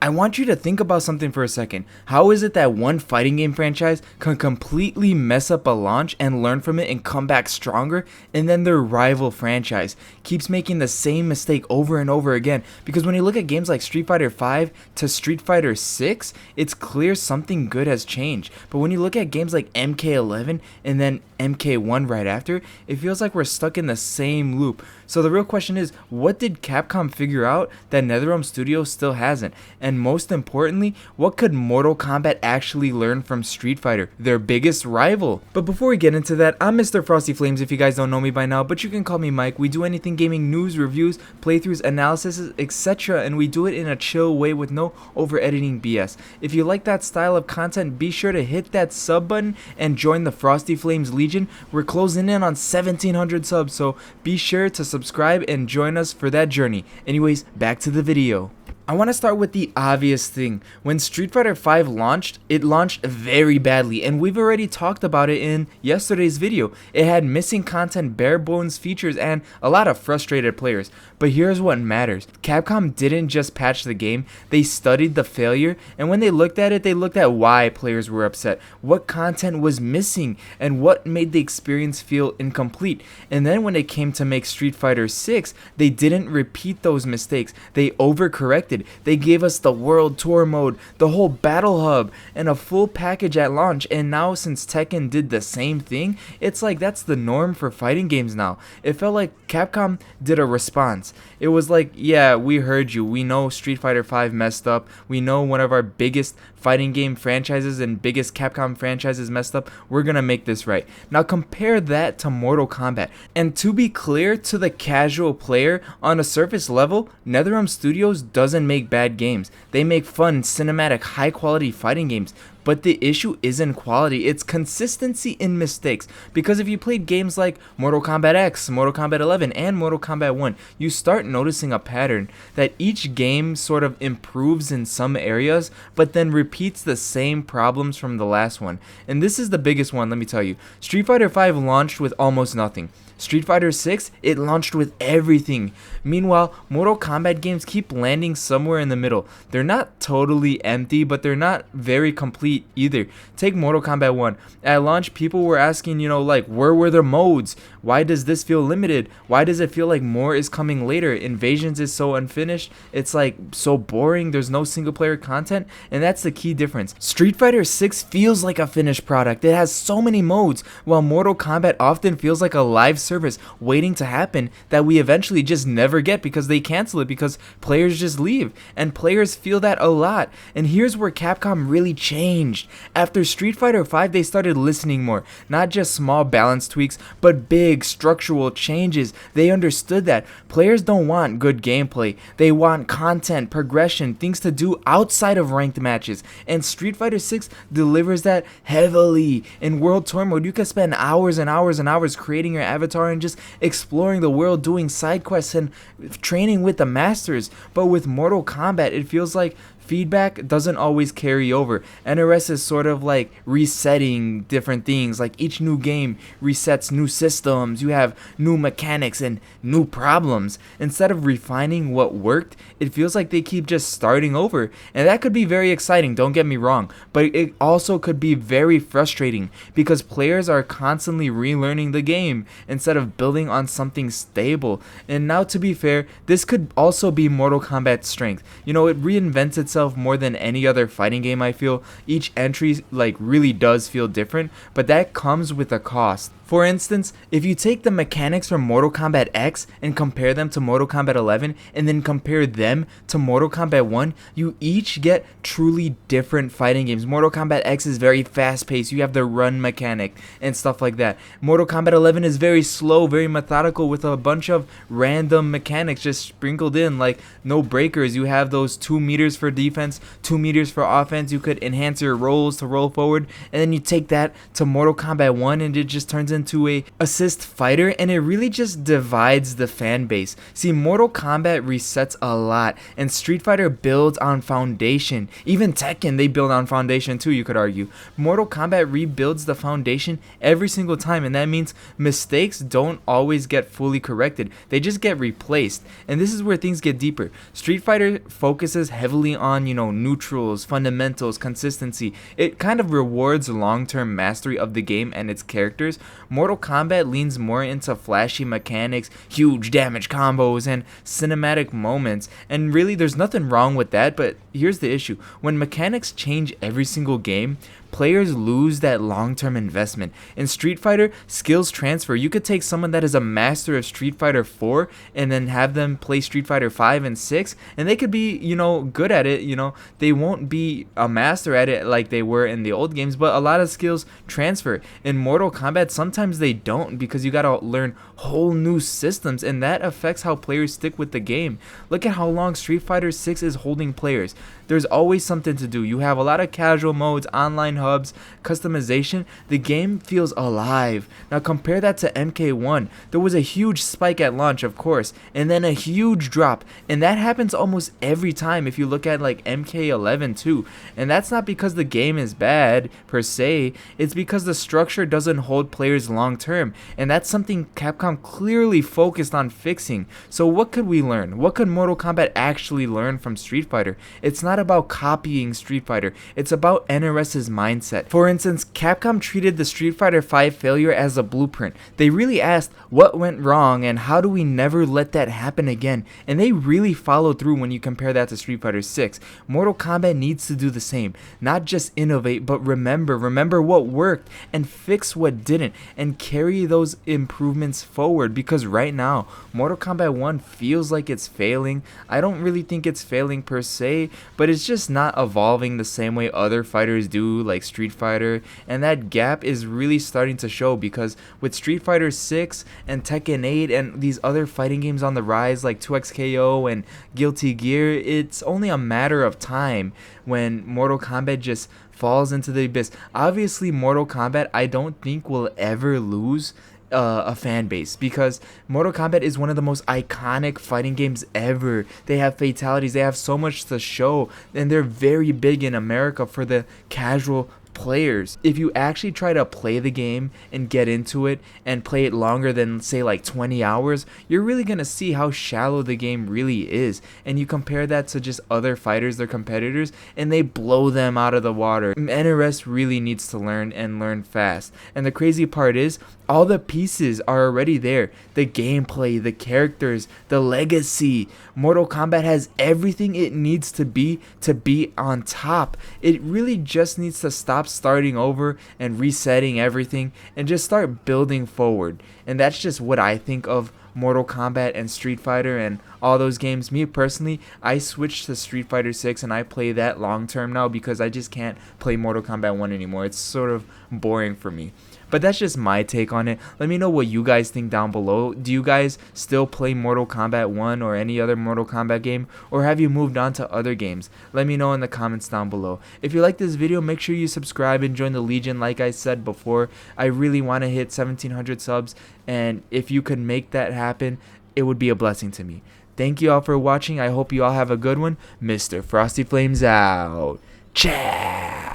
I want you to think about something for a second. How is it that one fighting game franchise can completely mess up a launch and learn from it and come back stronger, and then their rival franchise keeps making the same mistake over and over again? Because when you look at games like Street Fighter V to Street Fighter 6, it's clear something good has changed. But when you look at games like MK11 and then MK1 right after, it feels like we're stuck in the same loop. So the real question is, what did Capcom figure out that NetherRealm Studios still hasn't? And most importantly, what could Mortal Kombat actually learn from Street Fighter, their biggest rival? But before we get into that, I'm Mr. Frosty Flames if you guys don't know me by now, but you can call me Mike. We do anything gaming news, reviews, playthroughs, analysis, etc. And we do it in a chill way with no over editing BS. If you like that style of content, be sure to hit that sub button and join the Frosty Flames Legion. We're closing in on 1700 subs, so be sure to subscribe and join us for that journey. Anyways, back to the video. I want to start with the obvious thing. When Street Fighter V launched, it launched very badly, and we've already talked about it in yesterday's video. It had missing content, bare bones features, and a lot of frustrated players. But here's what matters. Capcom didn't just patch the game, they studied the failure, and when they looked at it, they looked at why players were upset, what content was missing, and what made the experience feel incomplete. And then when it came to make Street Fighter 6, they didn't repeat those mistakes. They overcorrected. They gave us the World Tour mode, the whole Battle Hub, and a full package at launch. And now since Tekken did the same thing, it's like that's the norm for fighting games now. It felt like Capcom did a response. It was like, yeah, we heard you. We know Street Fighter V messed up. We know one of our biggest fighting game franchises and biggest Capcom franchises messed up. We're gonna make this right. Now compare that to Mortal Kombat. And to be clear to the casual player, on a surface level, NetherRealm Studios doesn't make bad games. They make fun, cinematic, high quality fighting games. But the issue isn't quality, it's consistency in mistakes. Because if you played games like Mortal Kombat X, Mortal Kombat 11, and Mortal Kombat 1, you start noticing a pattern that each game sort of improves in some areas, but then repeats the same problems from the last one. And this is the biggest one, let me tell you. Street Fighter V launched with almost nothing. Street Fighter 6, it launched with everything. Meanwhile, Mortal Kombat games keep landing somewhere in the middle. They're not totally empty, but they're not very complete either. Take Mortal Kombat 1. At launch, people were asking, like, where were the modes? Why does this feel limited? Why does it feel like more is coming later? Invasions is so unfinished. It's like so boring. There's no single player content, and that's the key difference. Street Fighter 6 feels like a finished product. It has so many modes, while Mortal Kombat often feels like a live service waiting to happen that we eventually just never get because they cancel it because players just leave, and players feel that a lot. And here's where Capcom really changed. After Street Fighter V, they started listening more, not just small balance tweaks, but big structural changes. They understood that players don't want good gameplay, they want content, progression, things to do outside of ranked matches, and Street Fighter 6 delivers that heavily. In World Tour mode, you can spend hours and hours and hours creating your avatar and just exploring the world, doing side quests and training with the masters. But with Mortal Kombat, it feels like feedback doesn't always carry over. NRS is sort of like resetting different things. Like each new game resets new systems, you have new mechanics and new problems. Instead of refining what worked, it feels like they keep just starting over. And that could be very exciting, don't get me wrong, but it also could be very frustrating because players are constantly relearning the game instead of building on something stable. And now, to be fair, this could also be Mortal Kombat's strength. It reinvents itself more than any other fighting game. I feel each entry really does feel different, but that comes with a cost. For instance, if you take the mechanics from Mortal Kombat X and compare them to Mortal Kombat 11 and then compare them to Mortal Kombat 1, you each get truly different fighting games. Mortal Kombat X is very fast paced, you have the run mechanic and stuff like that. Mortal Kombat 11 is very slow, very methodical with a bunch of random mechanics just sprinkled in, like no breakers. You have those 2 meters for defense, 2 meters for offense. You could enhance your rolls to roll forward, and then you take that to Mortal Kombat 1 and it just turns into a assist fighter, and it really just divides the fan base. See, Mortal Kombat resets a lot, and Street Fighter builds on foundation. Even Tekken, they build on foundation too, you could argue. Mortal Kombat rebuilds the foundation every single time, and that means mistakes don't always get fully corrected. They just get replaced. And this is where things get deeper. Street Fighter focuses heavily on, neutrals, fundamentals, consistency. It kind of rewards long-term mastery of the game and its characters. Mortal Kombat leans more into flashy mechanics, huge damage combos, and cinematic moments. And really, there's nothing wrong with that, but here's the issue. When mechanics change every single game, players lose that long-term investment. In Street Fighter, skills transfer. You could take someone that is a master of Street Fighter 4 and then have them play Street Fighter 5 and 6, and they could be, good at it. They won't be a master at it like they were in the old games, but a lot of skills transfer. In Mortal Kombat, sometimes they don't, because you gotta learn whole new systems, and that affects how players stick with the game. Look at how long Street Fighter 6 is holding players. There's always something to do. You have a lot of casual modes, online hubs, customization. The game feels alive. Now compare that to MK1. There was a huge spike at launch, of course, and then a huge drop, and that happens almost every time if you look at like MK11 too. And that's not because the game is bad per se, it's because the structure doesn't hold players long term, and that's something Capcom clearly focused on fixing. So what could we learn? What could Mortal Kombat actually learn from Street Fighter? It's not about copying Street Fighter, it's about NRS's mindset. For instance, Capcom treated the Street Fighter V failure as a blueprint. They really asked what went wrong and how do we never let that happen again, and they really followed through when you compare that to Street Fighter 6. Mortal Kombat needs to do the same, not just innovate, but remember what worked and fix what didn't, and carry those improvements forward, because right now Mortal Kombat 1 feels like it's failing. I don't really think it's failing per se, but it's just not evolving the same way other fighters do, like Street Fighter, and that gap is really starting to show, because with Street Fighter 6 and Tekken 8 and these other fighting games on the rise like 2XKO and Guilty Gear, it's only a matter of time when Mortal Kombat just falls into the abyss. Obviously, Mortal Kombat I don't think will ever lose a fan base, because Mortal Kombat is one of the most iconic fighting games ever. They have fatalities, they have so much to show, and they're very big in America for the casual players. If you actually try to play the game and get into it and play it longer than say like 20 hours, you're really gonna see how shallow the game really is. And you compare that to just other fighters, their competitors, and they blow them out of the water. NRS really needs to learn, and learn fast. And the crazy part is, all the pieces are already there. The gameplay, the characters, the legacy. Mortal Kombat has everything it needs to be on top. It really just needs to stop starting over and resetting everything and just start building forward. And that's just what I think of Mortal Kombat and Street Fighter and all those games. Me personally, I switched to Street Fighter 6 and I play that long term now, because I just can't play Mortal Kombat 1 anymore. It's sort of boring for me. But that's just my take on it. Let me know what you guys think down below. Do you guys still play Mortal Kombat 1 or any other Mortal Kombat game? Or have you moved on to other games? Let me know in the comments down below. If you like this video, make sure you subscribe and join the Legion like I said before. I really want to hit 1,700 subs, and if you could make that happen, it would be a blessing to me. Thank you all for watching. I hope you all have a good one. Mr. Frosty Flames out. Ciao.